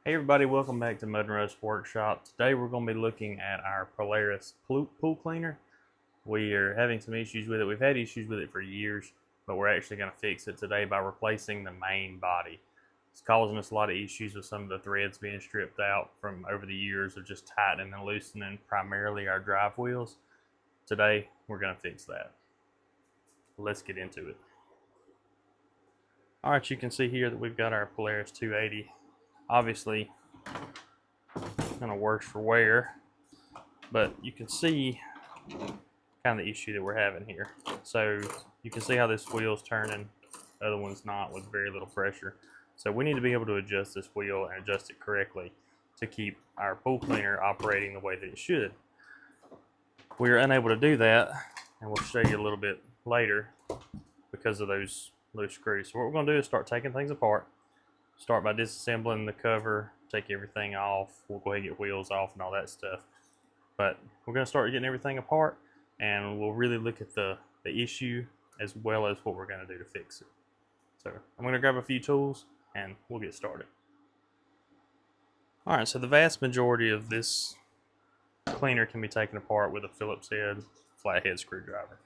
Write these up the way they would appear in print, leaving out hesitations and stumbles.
Hey everybody, welcome back to Mud and Rust Workshop. Today we're going to be looking at our Polaris pool cleaner. We are having some issues with it. We've had issues with it for years, but we're actually going to fix it today by replacing the main body. It's causing us a lot of issues with some of the threads being stripped out from over the years of just tightening and loosening primarily our drive wheels. Today we're going to fix that. Let's get into it. Alright, you can see here that we've got our Polaris 280. Obviously kind of worse for wear, but you can see kind of the issue that we're having here. So you can see how this wheel's turning, the other one's not, with very little pressure. So we need to be able to adjust this wheel and adjust it correctly to keep our pool cleaner operating the way that it should. We are unable to do that, and we'll show you a little bit later because of those loose screws. So what we're going to do is start taking things apart. Start by disassembling the cover, take everything off. We'll go ahead and get wheels off and all that stuff. But we're going to start getting everything apart, and we'll really look at the issue as well as what we're going to do to fix it. So I'm going to grab a few tools and we'll get started. Alright, so the vast majority of this cleaner can be taken apart with a Phillips head flathead screwdriver.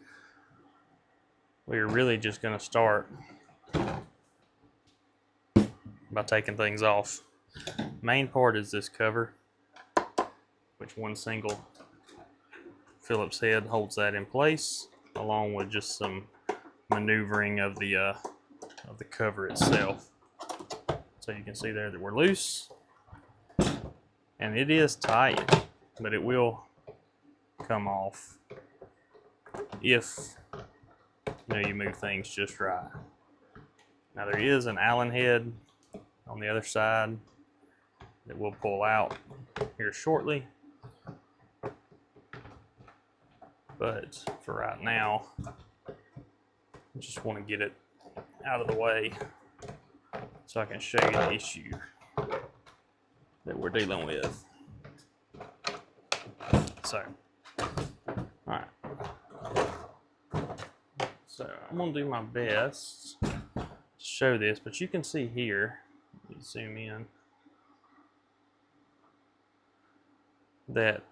We're really just going to start by taking things off. Main part is this cover, which one single Phillips head holds that in place, along with just some maneuvering of the cover itself. So you can see there that we're loose, and it is tight, but it will come off if you move things just right. Now there is an Allen head on the other side that we'll pull out here shortly, but for right now I just want to get it out of the way so I can show you the issue that we're dealing with. So alright, so I'm going to do my best to show this, but you can see here, let me zoom in, that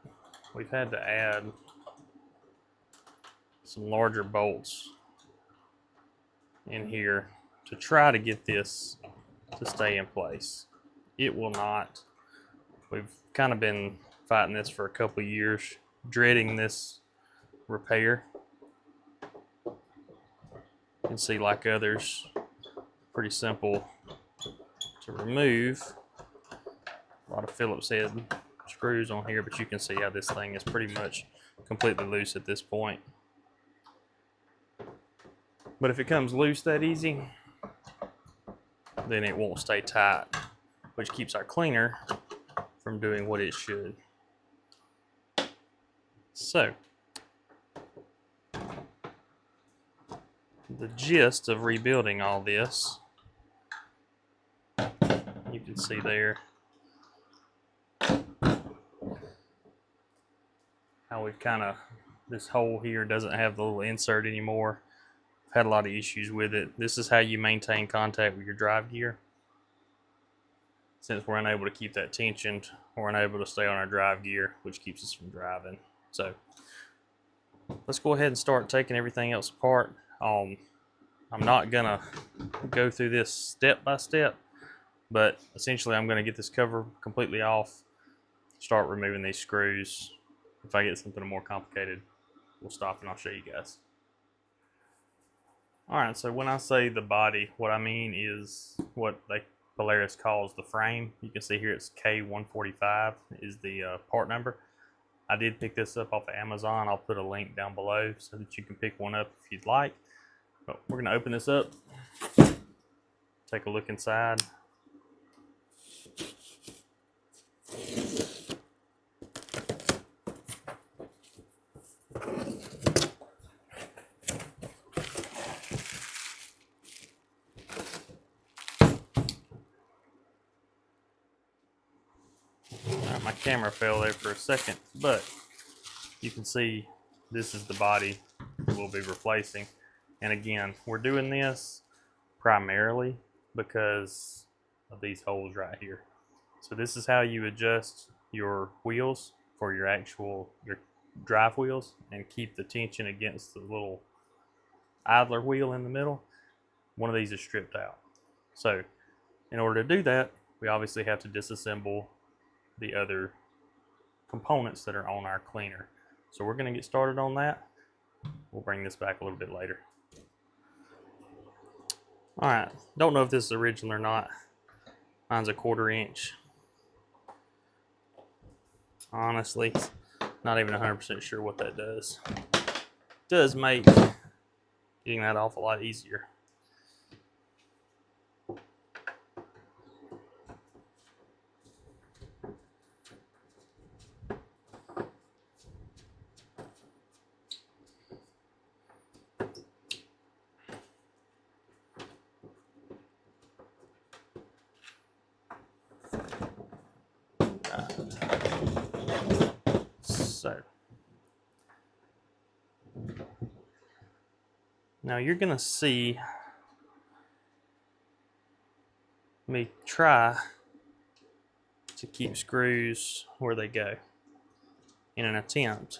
we've had to add some larger bolts in here to try to get this to stay in place. It will not. We've kind of been fighting this for a couple years, dreading this repair. You can see, like others, pretty simple to remove. A lot of Phillips head screws on here, but you can see how this thing is pretty much completely loose at this point. But if it comes loose that easy, then it won't stay tight, which keeps our cleaner from doing what it should. So the gist of rebuilding all this, you can see there how we've kind of, this hole here doesn't have the little insert anymore. I've had a lot of issues with it. This is how you maintain contact with your drive gear. Since we're unable to keep that tensioned, we're unable to stay on our drive gear, which keeps us from driving. So let's go ahead and start taking everything else apart. I'm not gonna go through this step by step, but essentially I'm gonna get this cover completely off, start removing these screws. If I get something more complicated, we'll stop and I'll show you guys. Alright, so when I say the body, what I mean is what Polaris calls the frame. You can see here it's K145 is the part number. I did pick this up off of Amazon. I'll put a link down below so that you can pick one up if you'd like. But we're going to open this up, take a look inside. My camera fell there for a second, but you can see this is the body we'll be replacing. And again, we're doing this primarily because of these holes right here. So this is how you adjust your wheels for your drive wheels and keep the tension against the little idler wheel in the middle. One of these is stripped out. So in order to do that, we obviously have to disassemble the other components that are on our cleaner. So we're going to get started on that. We'll bring this back a little bit later. Alright, don't know if this is original or not. Mine's a 1/4 inch. Honestly, not even 100% sure what that does. It does make getting that off a lot easier. So now you're gonna see me try to keep screws where they go in an attempt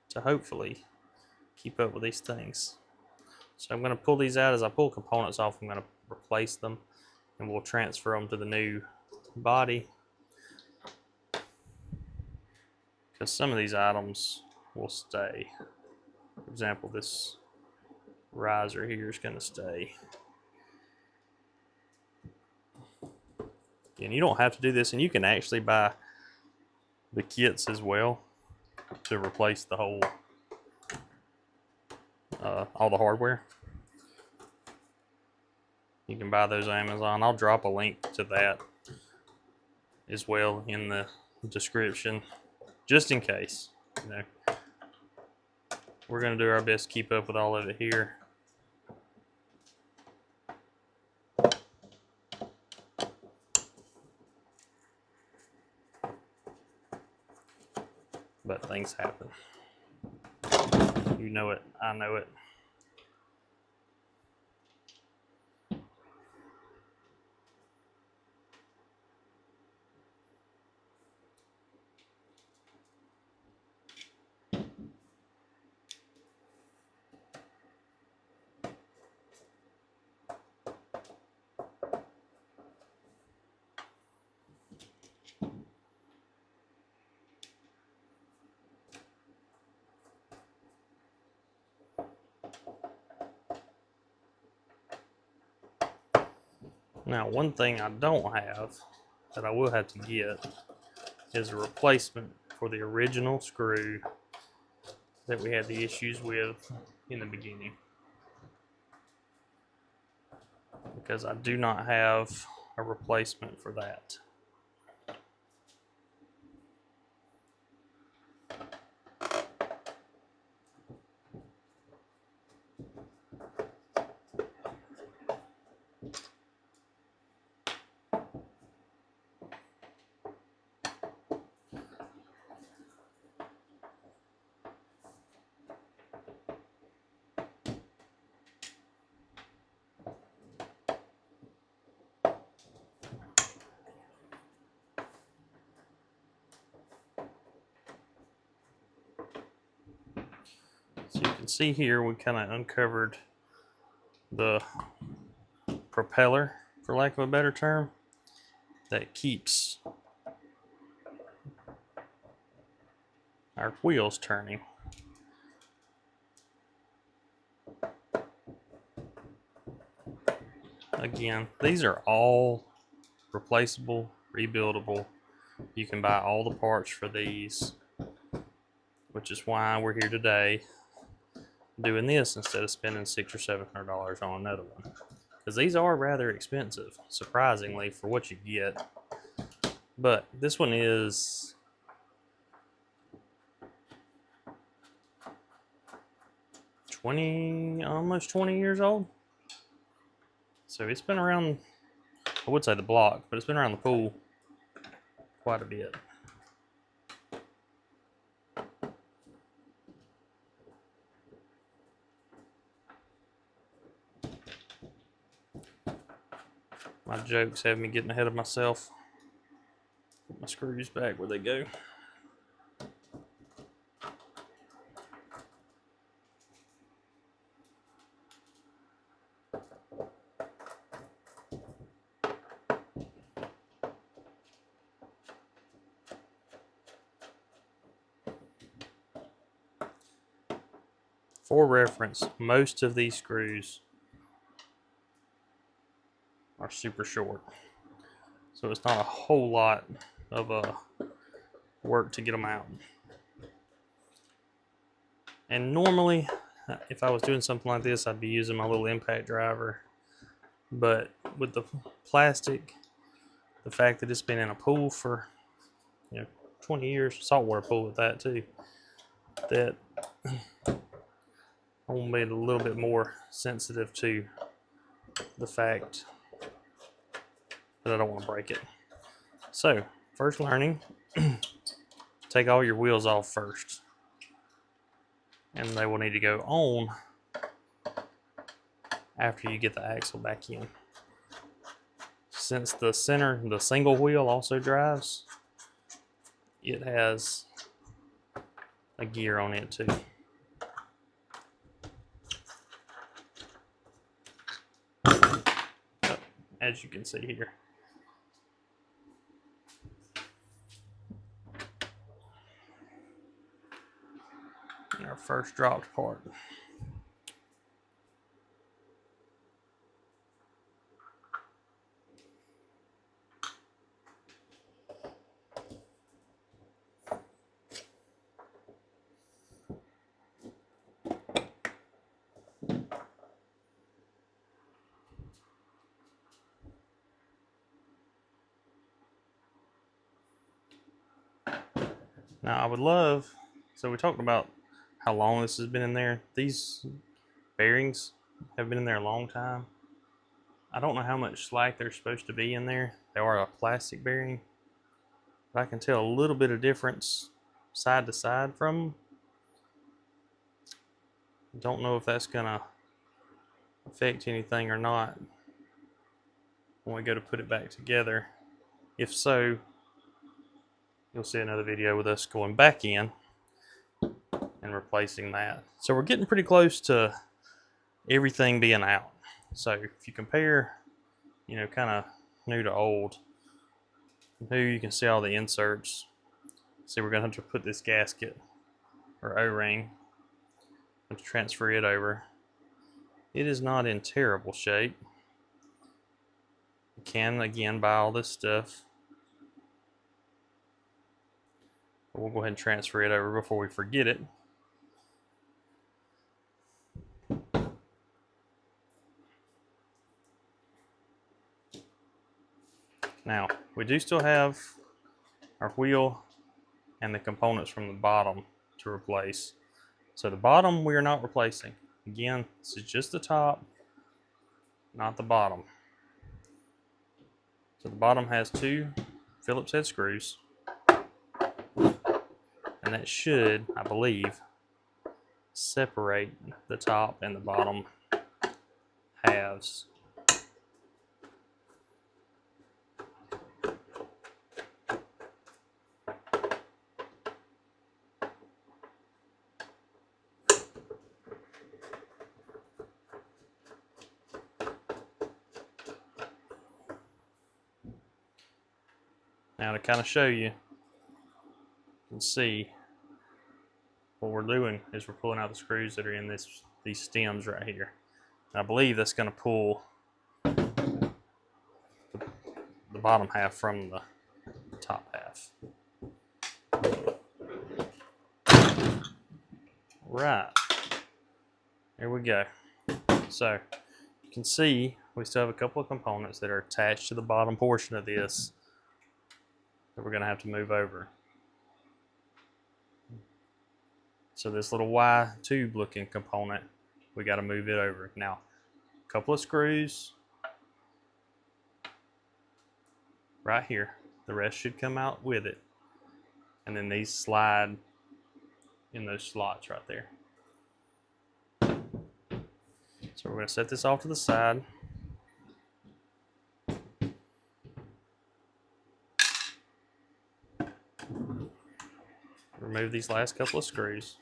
to hopefully keep up with these things. So I'm going to pull these out. As I pull components off, I'm going to replace them and we'll transfer them to the new body, because some of these items will stay. For example, this riser here is going to stay. And you don't have to do this, and you can actually buy the kits as well to replace the whole all the hardware. You can buy those on Amazon. I'll drop a link to that as well in the description, just in case. You know, we're going to do our best to keep up with all of it here. But things happen. You know it, I know it. Now, one thing I don't have that I will have to get is a replacement for the original screw that we had the issues with in the beginning, because I do not have a replacement for that. So you can see here we kind of uncovered the propeller, for lack of a better term, that keeps our wheels turning. Again, these are all replaceable, rebuildable. You can buy all the parts for these, which is why we're here today doing this instead of spending $600 or $700 on another one, because these are rather expensive, surprisingly, for what you get. But this one is almost 20 years old. So it's been around, I would say the block, but it's been around the pool quite a bit. My jokes have me getting ahead of myself. Put my screws back where they go. For reference, most of these screws are super short, so it's not a whole lot of work to get them out. And normally, if I was doing something like this, I'd be using my little impact driver, but with the plastic, the fact that it's been in a pool for 20 years, saltwater pool at that too, that I'm gonna be a little bit more sensitive to the fact that I don't want to break it. So, first learning, take all your wheels off first. And they will need to go on after you get the axle back in. Since the single wheel also drives, it has a gear on it too. As you can see here. Our first dropped part. Now I would love, so we talked about how long this has been in there. These bearings have been in there a long time. I don't know how much slack they're supposed to be in there. They are a plastic bearing, but I can tell a little bit of difference side to side from them. Don't know if that's gonna affect anything or not when we go to put it back together. If so, you'll see another video with us going back in and replacing that. So we're getting pretty close to everything being out. So if you compare, kind of new to old, here you can see all the inserts. See, we're gonna have to put this gasket or O-ring and transfer it over. It is not in terrible shape. You can again buy all this stuff. But we'll go ahead and transfer it over before we forget it. Now, we do still have our wheel and the components from the bottom to replace. So the bottom we are not replacing. Again, this is just the top, not the bottom. So the bottom has 2 Phillips head screws. And that should, I believe, separate the top and the bottom halves. Now to kind of show you, you can see what we're doing is we're pulling out the screws that are in these stems right here. And I believe that's going to pull the bottom half from the top half. Right, there we go. So you can see we still have a couple of components that are attached to the bottom portion of this that we're going to have to move over. So this little Y tube looking component, we got to move it over. Now, a couple of screws right here. The rest should come out with it. And then these slide in those slots right there. So we're going to set this off to the side. Remove these last couple of screws.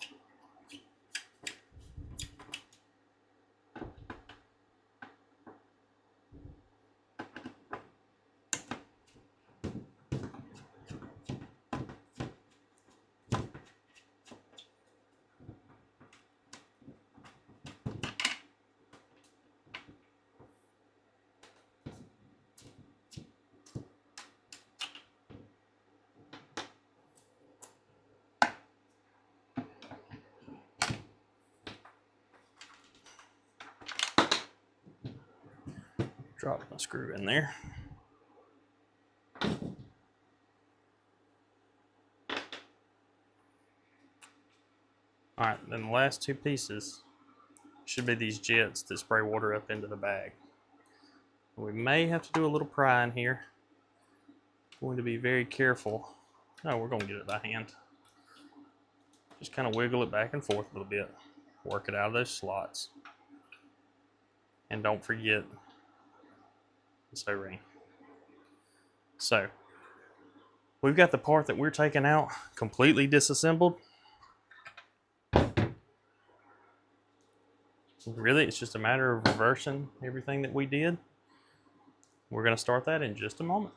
Drop my screw in there. Alright, then the last two pieces should be these jets that spray water up into the bag. We may have to do a little prying here. Going to be very careful. No, we're going to get it by hand. Just kind of wiggle it back and forth a little bit. Work it out of those slots. And don't forget this O-ring. So, we've got the part that we're taking out completely disassembled. Really, it's just a matter of reversing everything that we did. We're going to start that in just a moment.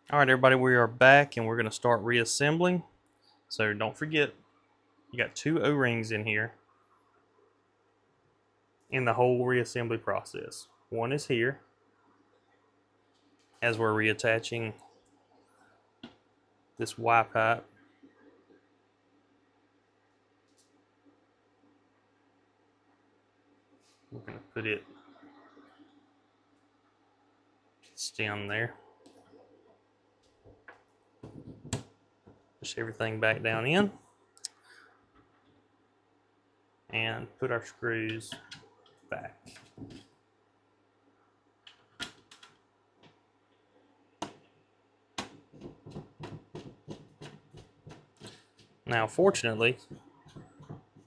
Alright everybody, we are back and we're going to start reassembling. So don't forget, you got two O-rings in here in the whole reassembly process. One is here, as we're reattaching this Y pipe. We're going to put it stem there. Push everything back down in. And put our screws back. Now fortunately,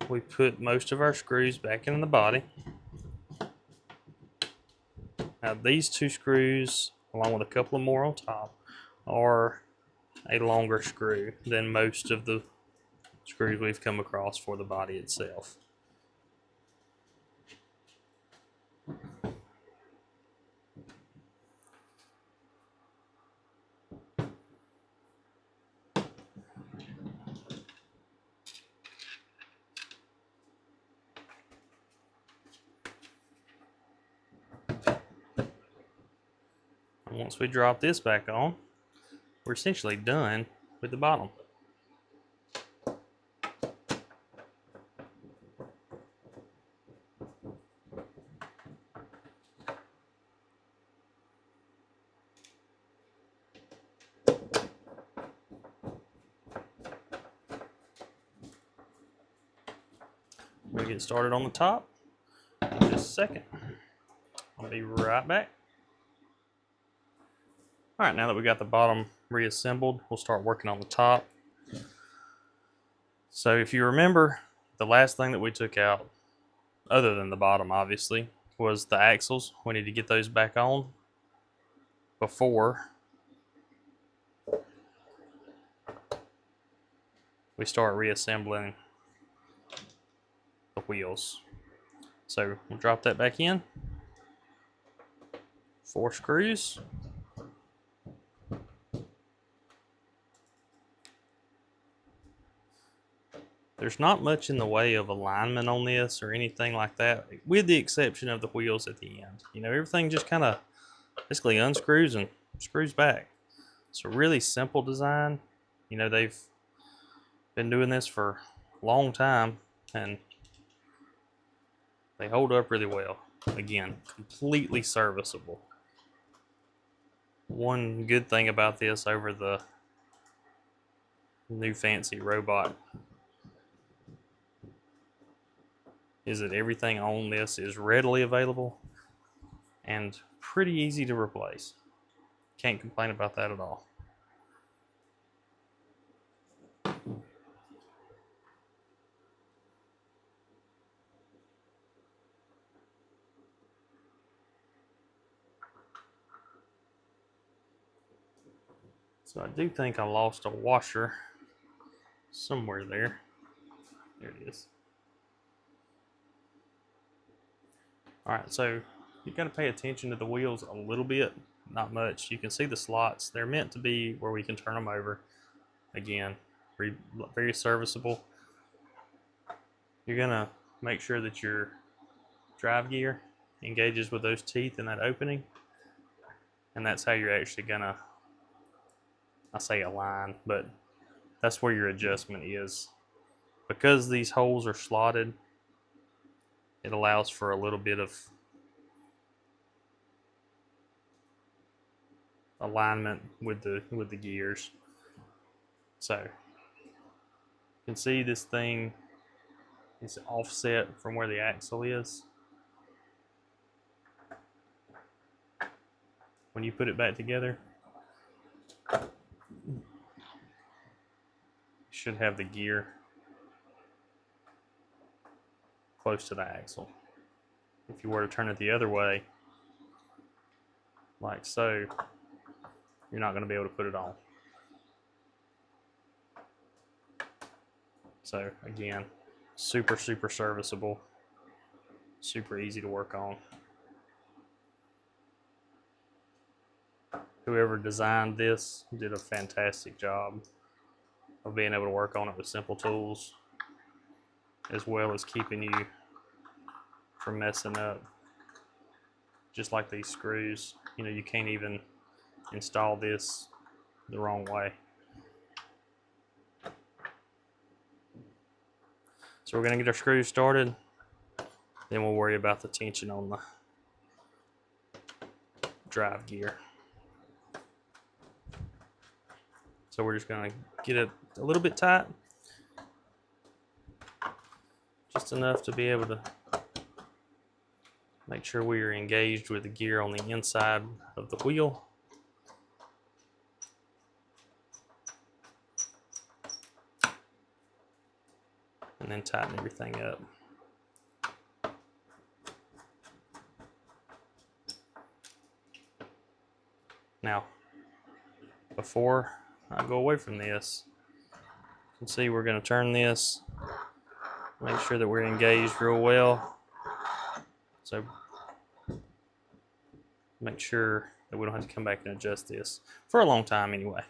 we put most of our screws back in the body. Now these two screws, along with a couple of more on top, are a longer screw than most of the screws we've come across for the body itself. And once we drop this back on, we're essentially done with the bottom. We'll get started on the top in just a second. I'll be right back. Alright, now that we got the bottom reassembled, we'll start working on the top. So if you remember, the last thing that we took out, other than the bottom obviously, was the axles. We need to get those back on before we start reassembling the wheels. So we'll drop that back in. 4 screws. There's not much in the way of alignment on this or anything like that, with the exception of the wheels at the end. You know, everything just kind of basically unscrews and screws back. It's a really simple design. You know, they've been doing this for a long time and they hold up really well. Again, completely serviceable. One good thing about this over the new fancy robot is that everything on this is readily available and pretty easy to replace. Can't complain about that at all. So I do think I lost a washer somewhere there. There it is. Alright, so you got to pay attention to the wheels a little bit, not much. You can see the slots. They're meant to be where we can turn them over. Again, very serviceable. You're going to make sure that your drive gear engages with those teeth in that opening. And that's how you're actually going to, I say align, but that's where your adjustment is. Because these holes are slotted, it allows for a little bit of alignment with the gears. So you can see this thing is offset from where the axle is. When you put it back together, you should have the gear close to the axle. If you were to turn it the other way, like so, you're not going to be able to put it on. So again, super serviceable, super easy to work on. Whoever designed this did a fantastic job of being able to work on it with simple tools, as well as keeping you from messing up. Just like these screws, you know, you can't even install this the wrong way. So we're going to get our screws started, then we'll worry about the tension on the drive gear. So we're just going to get it a little bit tight, just enough to be able to make sure we are engaged with the gear on the inside of the wheel. And then tighten everything up. Now, before I go away from this, you can see we're going to turn this, make sure that we're engaged real well. So make sure that we don't have to come back and adjust this for a long time anyway.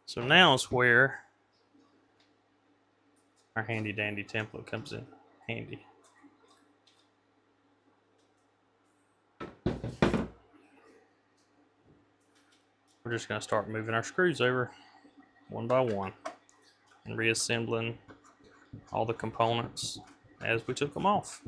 So now is where our handy dandy template comes in handy. We're just going to start moving our screws over one by one and reassembling all the components as we took them off.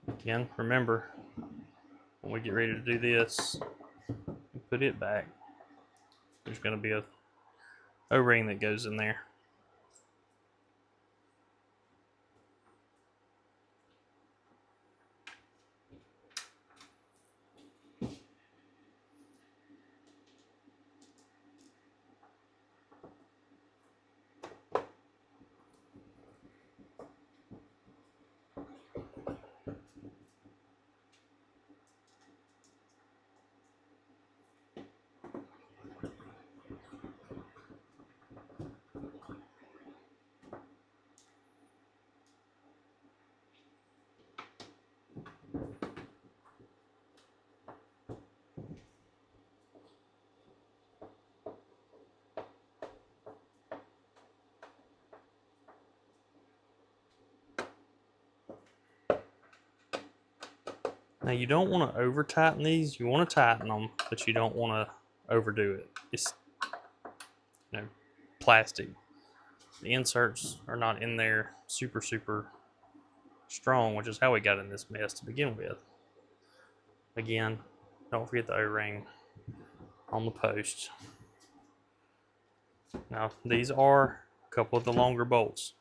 Again, remember, when we get ready to do this, put it back, there's going to be a O-ring that goes in there. Now you don't want to over tighten these. You want to tighten them, but you don't want to overdo it. It's, you know, plastic. The inserts are not in there super strong, which is how we got in this mess to begin with. Again, don't forget the O-ring on the post. Now these are a couple of the longer bolts.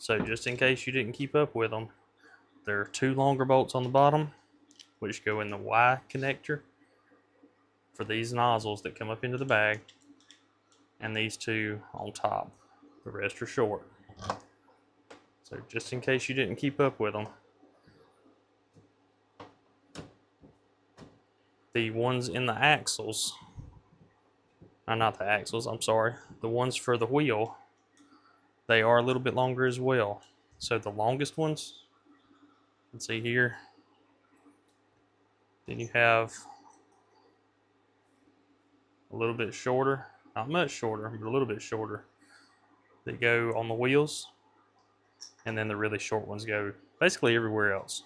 So just in case you didn't keep up with them, there are 2 longer bolts on the bottom, which go in the Y connector for these nozzles that come up into the bag, and these 2 on top. The rest are short. So just in case you didn't keep up with them, the ones in the axles, not the axles, I'm sorry, the ones for the wheel, they are a little bit longer as well. So the longest ones, let's see here, then you have a little bit shorter, not much shorter, but a little bit shorter, that go on the wheels, and then the really short ones go basically everywhere else.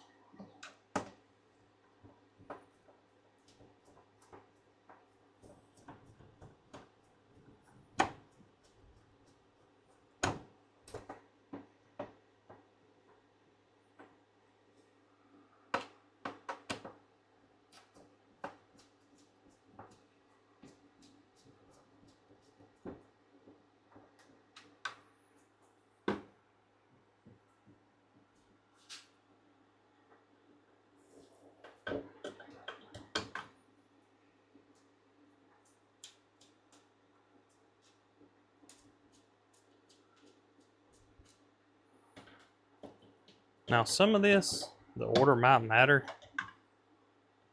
Now some of this, the order might matter.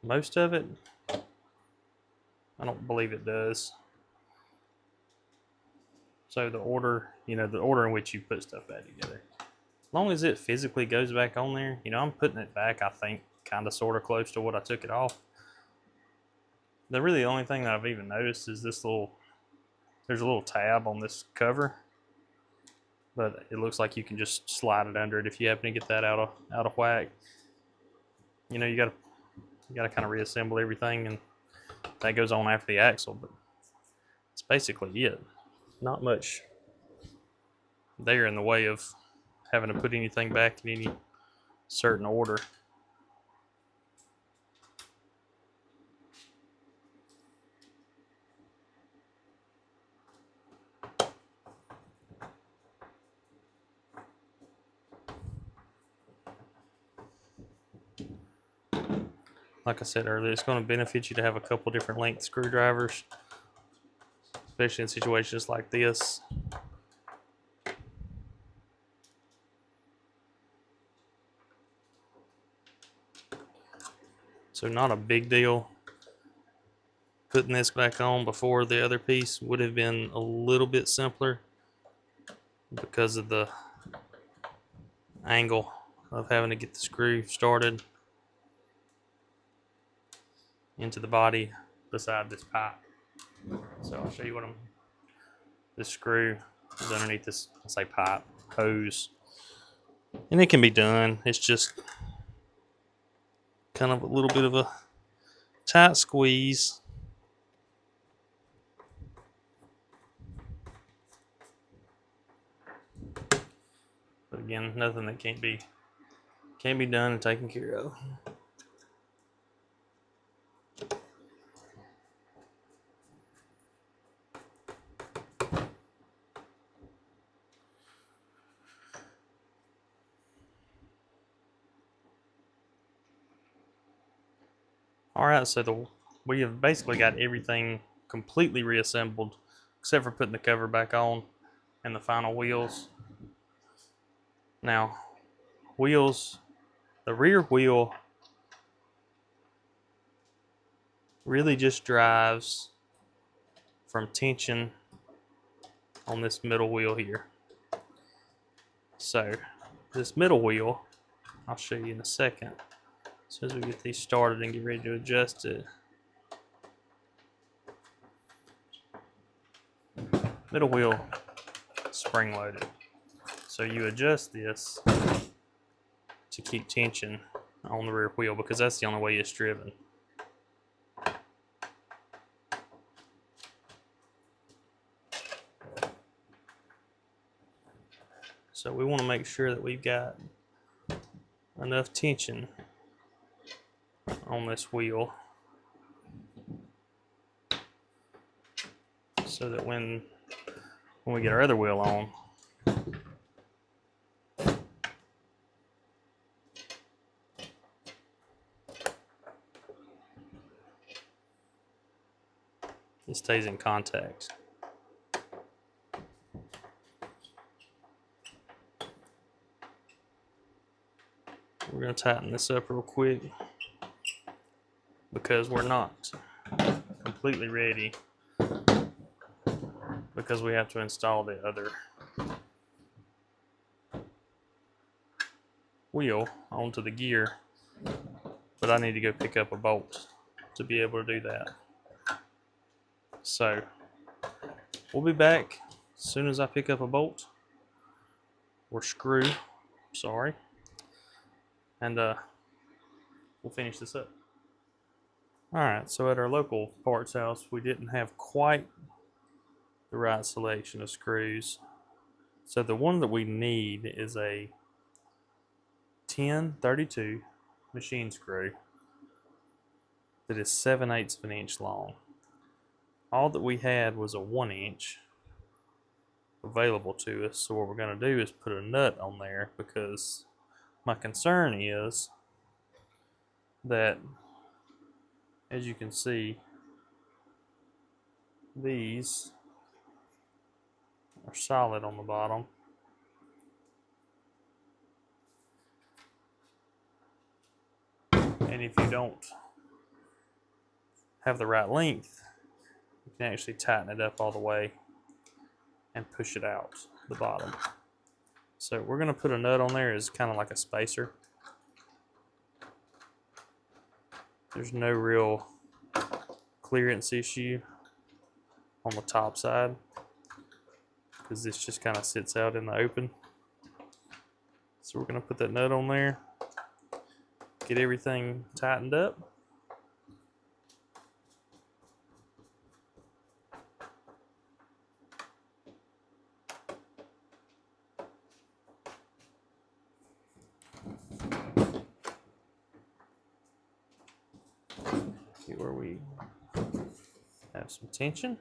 Most of it, I don't believe it does. So the order, the order in which you put stuff back together. As long as it physically goes back on there, I'm putting it back, I think, kind of sort of close to what I took it off. The only thing that I've even noticed is there's a little tab on this cover, but it looks like you can just slide it under it if you happen to get that out of whack. You gotta kind of reassemble everything, and that goes on after the axle, but it's basically it. Not much there in the way of having to put anything back in any certain order. Like I said earlier, it's going to benefit you to have a couple different length screwdrivers, especially in situations like this. So not a big deal. Putting this back on before the other piece would have been a little bit simpler because of the angle of having to get the screw started into the body beside this pipe. So I'll show you what this screw is underneath this, I'll say pipe, hose. And it can be done. It's just kind of a little bit of a tight squeeze. But again, nothing that can't be done and taken care of. Alright, so we have basically got everything completely reassembled except for putting the cover back on and the final wheels. Now, the rear wheel really just drives from tension on this middle wheel here. So, this middle wheel, I'll show you in a second. As soon as we get these started and get ready to adjust it. Middle wheel spring loaded. So you adjust this to keep tension on the rear wheel because that's the only way it's driven. So we want to make sure that we've got enough tension on this wheel so that when we get our other wheel on, it stays in contact. We're going to tighten this up real quick because we're not completely ready, because we have to install the other wheel onto the gear, but I need to go pick up a bolt to be able to do that. So we'll be back as soon as I pick up a bolt or screw, sorry, and we'll finish this up. Alright, so at our local parts house, we didn't have quite the right selection of screws. So the one that we need is a 1032 machine screw that is 7/8 of an inch long. All that we had was a 1 inch available to us, so what we're going to do is put a nut on there, because my concern is that, as you can see, these are solid on the bottom. And if you don't have the right length, you can actually tighten it up all the way and push it out the bottom. So we're going to put a nut on there as kind of like a spacer. There's no real clearance issue on the top side, because this just kind of sits out in the open. So we're going to put that nut on there, get everything tightened up. Get where we have some tension.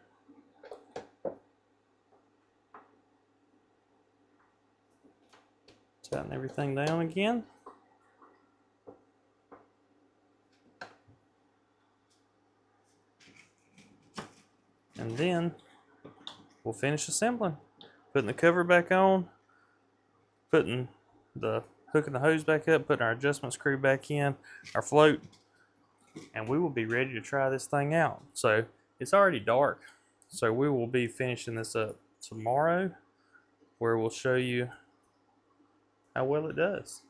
Tighten everything down again. And then we'll finish assembling. Putting the cover back on, putting the hook and the hose back up, putting our adjustment screw back in, our float, and we will be ready to try this thing out. So it's already dark, so we will be finishing this up tomorrow, where we'll show you how well it does.